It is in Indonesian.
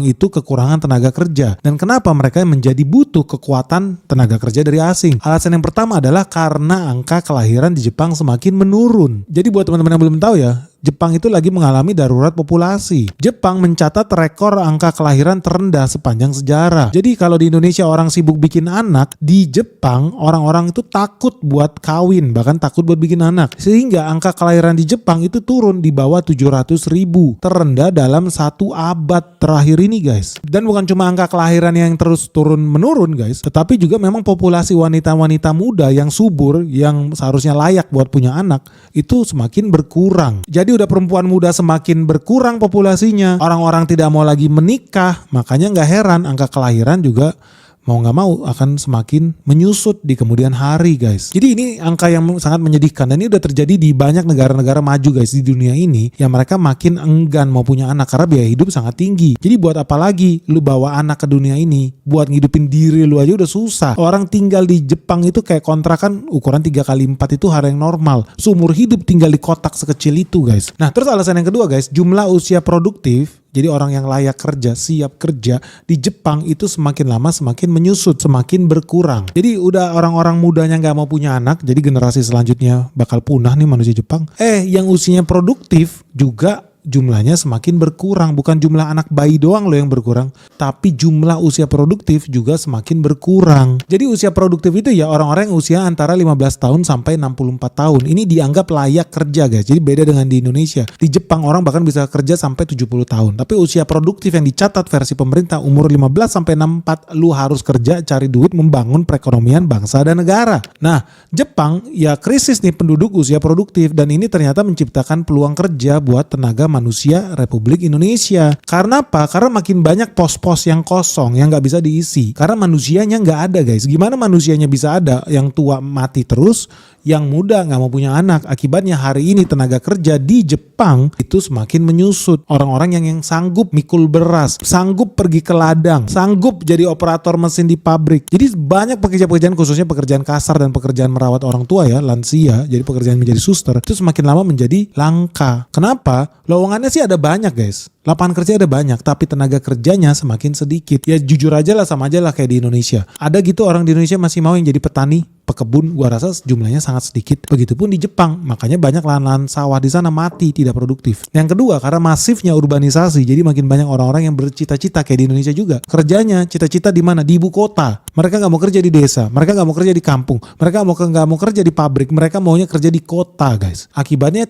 itu kekurangan tenaga kerja. Dan kenapa mereka menjadi butuh kekuatan tenaga kerja dari asing? Alasan yang pertama adalah karena angka kelahiran di Jepang semakin menurun. Jadi buat teman-teman yang belum tahu ya, Jepang itu lagi mengalami darurat populasi. Jepang mencatat rekor angka kelahiran terendah sepanjang sejarah. Jadi kalau di Indonesia orang sibuk bikin anak, di Jepang orang-orang itu takut buat kawin, bahkan takut buat bikin anak. Sehingga angka kelahiran di Jepang itu turun di bawah 700.000, terendah dalam 1 abad terakhir ini guys. Dan bukan cuma angka kelahiran yang terus turun menurun guys, tetapi juga memang populasi wanita-wanita muda yang subur, yang seharusnya layak buat punya anak, itu semakin berkurang. Jadi udah perempuan muda semakin berkurang populasinya, orang-orang tidak mau lagi menikah, makanya nggak heran angka kelahiran juga mau nggak mau akan semakin menyusut di kemudian hari guys. Jadi ini angka yang sangat menyedihkan, dan ini udah terjadi di banyak negara-negara maju guys di dunia ini, yang mereka makin enggan mau punya anak karena biaya hidup sangat tinggi. Jadi buat apa lagi lu bawa anak ke dunia ini, buat ngidupin diri lu aja udah susah. Orang tinggal di Jepang itu kayak kontrakan ukuran 3x4 itu hal yang normal. Seumur hidup tinggal di kotak sekecil itu guys. Nah terus alasan yang kedua guys, jumlah usia produktif. Jadi orang yang layak kerja, siap kerja di Jepang itu semakin lama semakin menyusut, semakin berkurang. Jadi udah orang-orang mudanya nggak mau punya anak, jadi generasi selanjutnya bakal punah nih manusia Jepang. Yang usianya produktif juga jumlahnya semakin berkurang. Bukan jumlah anak bayi doang loh yang berkurang, tapi jumlah usia produktif juga semakin berkurang. Jadi usia produktif itu ya orang-orang yang usia antara 15 tahun sampai 64 tahun. Ini dianggap layak kerja guys. Jadi beda dengan di Indonesia. Di Jepang orang bahkan bisa kerja sampai 70 tahun. Tapi usia produktif yang dicatat versi pemerintah umur 15 sampai 64 lu harus kerja, cari duit, membangun perekonomian bangsa dan negara. Nah, Jepang ya krisis nih penduduk usia produktif, dan ini ternyata menciptakan peluang kerja buat tenaga manusia Republik Indonesia. Karena apa? Karena makin banyak pos-pos yang kosong yang nggak bisa diisi. Karena manusianya nggak ada guys. Gimana manusianya bisa ada? Yang tua mati terus, yang muda nggak mau punya anak. Akibatnya hari ini tenaga kerja di Jepang itu semakin menyusut. Orang-orang yang sanggup mikul beras, sanggup pergi ke ladang, sanggup jadi operator mesin di pabrik. Jadi banyak pekerjaan-pekerjaan, khususnya pekerjaan kasar dan pekerjaan merawat orang tua ya, lansia. Jadi pekerjaan menjadi suster itu semakin lama menjadi langka. Kenapa? Lowongannya sih ada banyak guys. Lapangan kerja ada banyak, tapi tenaga kerjanya semakin sedikit. Ya jujur aja lah, sama aja lah kayak di Indonesia. Ada gitu orang di Indonesia masih mau yang jadi petani, pekebun, gua rasa jumlahnya sangat sedikit. Begitupun di Jepang, makanya banyak lahan-lahan sawah di sana mati, tidak produktif. Yang kedua, karena masifnya urbanisasi, jadi makin banyak orang-orang yang bercita-cita kayak di Indonesia juga. Kerjanya, cita-cita di mana? Di ibu kota. Mereka nggak mau kerja di desa, mereka nggak mau kerja di kampung, mereka nggak mau kerja di pabrik, mereka maunya kerja di kota guys. Akibatnya